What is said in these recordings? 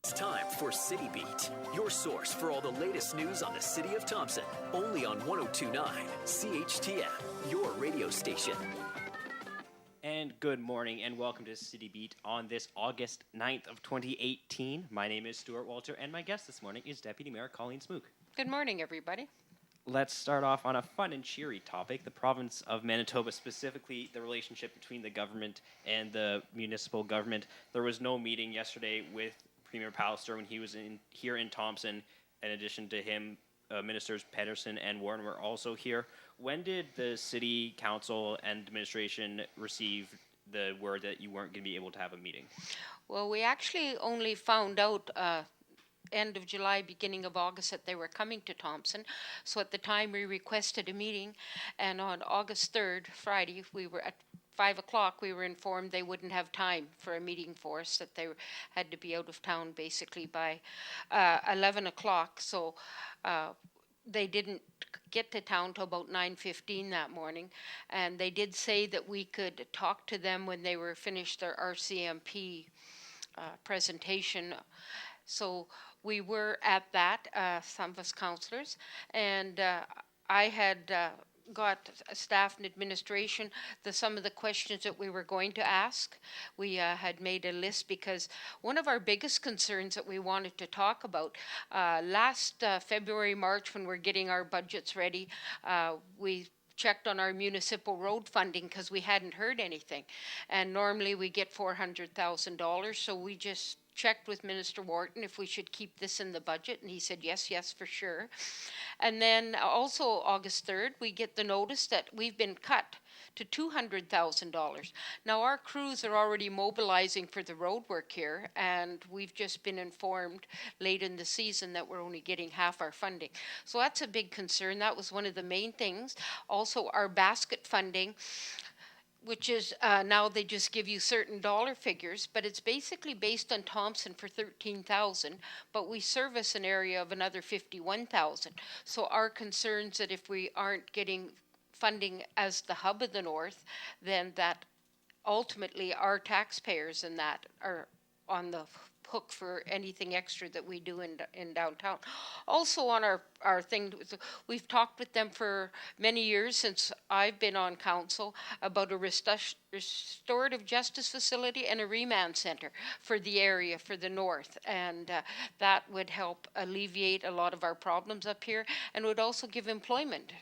It's time for City Beat, your source for all the latest news on the city of Thompson. Only on 102.9 CHTM, your radio station. And good morning and welcome to City Beat on this August 9th of 2018. My name is Stuart Walter and my guest this morning is Deputy Mayor Colleen Smook. Good morning, everybody. Let's start off on a fun and cheery topic. The province of Manitoba, specifically the relationship between the government and the municipal government. There was no meeting yesterday with Premier Pallister when he was here in Thompson. In addition to him, Ministers Pedersen and Warren were also here. When did the city council and administration receive the word that you weren't going to be able to have a meeting? Well, we actually only found out end of July, beginning of August that they were coming to Thompson. So at the time we requested a meeting, and on August 3rd, Friday, we were at 5 o'clock, we were informed they wouldn't have time for a meeting for us, that they had to be out of town basically by 11 o'clock. So they didn't get to town till about 9:15 that morning, and they did say that we could talk to them when they were finished their RCMP presentation. So we were at that, some of us councillors, and I had got staff and administration some of the questions that we were going to ask. We had made a list because one of our biggest concerns that we wanted to talk about last February, March, when we're getting our budgets ready, we checked on our municipal road funding because we hadn't heard anything. And normally we get $400,000, so we just checked with Minister Wharton if we should keep this in the budget, and he said yes, for sure. And then also August 3rd, we get the notice that we've been cut to $200,000. Now our crews are already mobilizing for the road work here, and we've just been informed late in the season that we're only getting half our funding. So that's a big concern. That was one of the main things. Also our basket funding, which is now they just give you certain dollar figures, but it's basically based on Thompson for $13,000, but we service an area of another $51,000. So our concerns that if we aren't getting funding as the hub of the North, then that ultimately our taxpayers in that are on the hook for anything extra that we do in downtown. Also on our thing, we've talked with them for many years since I've been on council about a restorative justice facility and a remand center for the area, for the North, and that would help alleviate a lot of our problems up here and would also give employment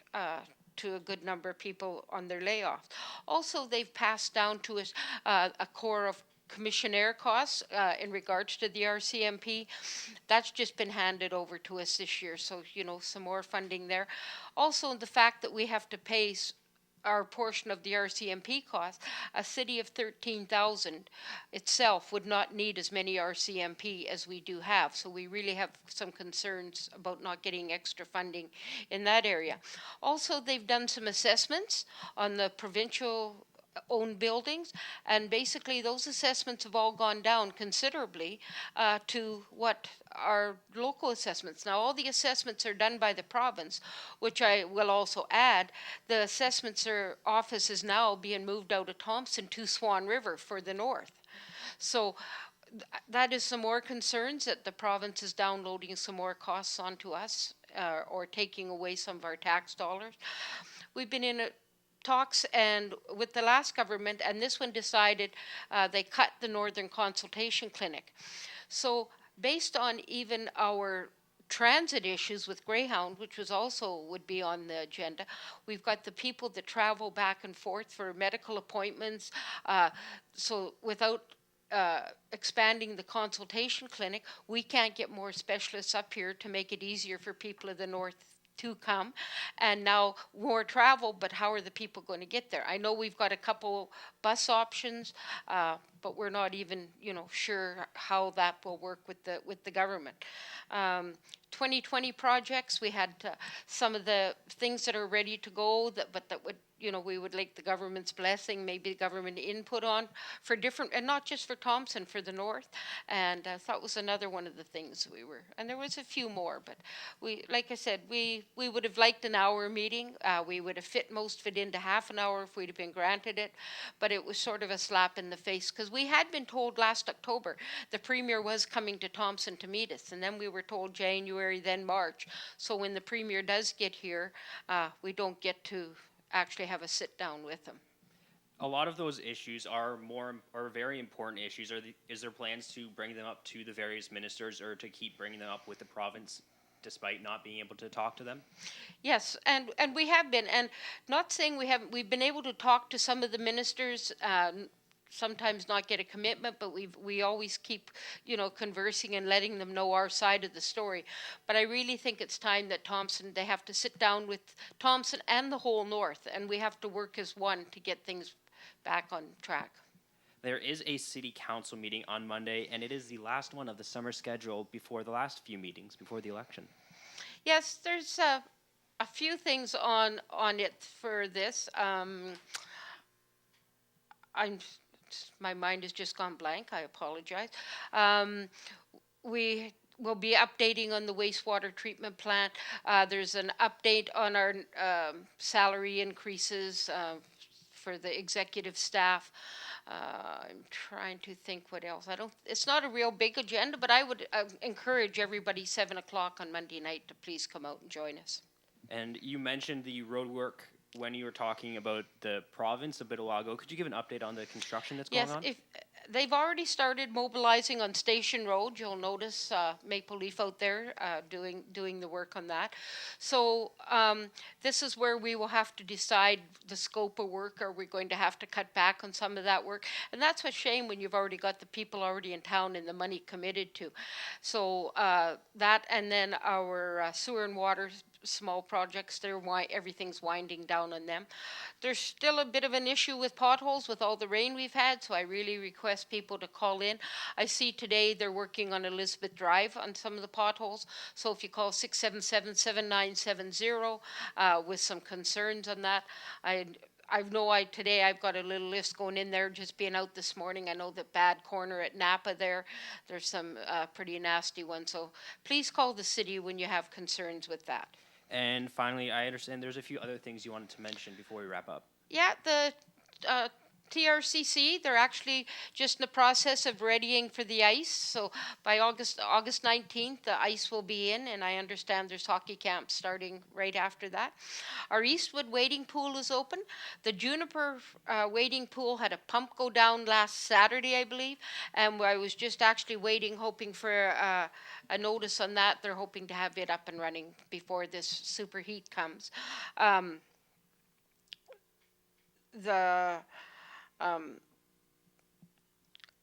to a good number of people on their layoffs. Also, they've passed down to us a core of commissionaire costs in regards to the RCMP. That's just been handed over to us this year, so some more funding there. Also the fact that we have to pay our portion of the RCMP cost, a city of 13,000 itself would not need as many RCMP as we do have. So we really have some concerns about not getting extra funding in that area. Also, they've done some assessments on the provincial owned buildings, and basically those assessments have all gone down considerably to what our local assessments. Now all the assessments are done by the province, which I will also add, the assessments office is now being moved out of Thompson to Swan River for the North. So that is some more concerns that the province is downloading some more costs onto us or taking away some of our tax dollars. We've been in talks and with the last government, and this one decided they cut the Northern Consultation Clinic. So based on even our transit issues with Greyhound, which would be on the agenda, we've got the people that travel back and forth for medical appointments. So without expanding the consultation clinic, we can't get more specialists up here to make it easier for people of the North to come. And now more travel, but how are the people going to get there? I know we've got a couple bus options, but we're not even sure how that will work with the government. 2020 projects, we had some of the things that are ready to go, but that would we would like the government's blessing, maybe the government input on for different, and not just for Thompson, for the north. And that was another one of the things and there was a few more, but like I said, we would have liked an hour meeting. We would have fit most of it into half an hour if we'd have been granted it, but it was sort of a slap in the face, because we had been told last October the Premier was coming to Thompson to meet us, and then we were told January, then March. So when the Premier does get here, we don't get to actually have a sit down with him. A lot of those issues are very important issues. Is there plans to bring them up to the various ministers, or to keep bringing them up with the province despite not being able to talk to them? Yes, and we have been, and not saying we haven't. We've been able to talk to some of the ministers. Sometimes not get a commitment, but we always keep, conversing and letting them know our side of the story. But I really think it's time that they have to sit down with Thompson and the whole North, and we have to work as one to get things back on track. There is a city council meeting on Monday, and it is the last one of the summer schedule before the last few meetings before the election. Yes, there's a few things on it for this. My mind has just gone blank. I apologize. We will be updating on the wastewater treatment plant. There's an update on our salary increases for the executive staff. I'm trying to think what else. It's not a real big agenda, but I would encourage everybody 7 o'clock on Monday night to please come out and join us. And you mentioned the road work when you were talking about the province a bit a while ago. Could you give an update on the construction that's going on? Yes, they've already started mobilizing on Station Road. You'll notice Maple Leaf out there doing the work on that. So this is where we will have to decide the scope of work. Are we going to have to cut back on some of that work? And that's a shame when you've already got the people already in town and the money committed to. So that, and then our sewer and water small projects, everything's winding down on them. There's still a bit of an issue with potholes with all the rain we've had, so I really request people to call in. I see today they're working on Elizabeth Drive on some of the potholes, so if you call 677-7970 with some concerns on that. Today I've got a little list going in there, just being out this morning. I know the bad corner at Napa there's some pretty nasty ones, so please call the city when you have concerns with that. And finally, I understand there's a few other things you wanted to mention before we wrap up. Yeah, the TRCC, they're actually just in the process of readying for the ice. So by August 19th, the ice will be in, and I understand there's hockey camps starting right after that. Our Eastwood wading pool is open. The Juniper wading pool had a pump go down last Saturday, I believe, and I was just actually hoping for a notice on that. They're hoping to have it up and running before this superheat comes.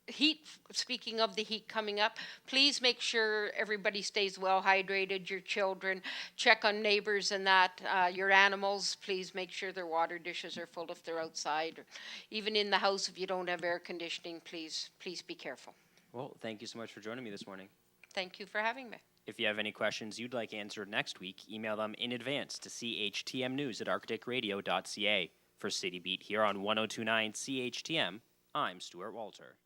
Heat, speaking of the heat coming up, please make sure everybody stays well hydrated, your children, check on neighbors and that, your animals, please make sure their water dishes are full if they're outside, or even in the house if you don't have air conditioning, please be careful. Well, thank you so much for joining me this morning. Thank you for having me. If you have any questions you'd like answered next week, email them in advance to CHTMnews@arcticradio.ca. For City Beat here on 102.9 CHTM, I'm Stuart Walter.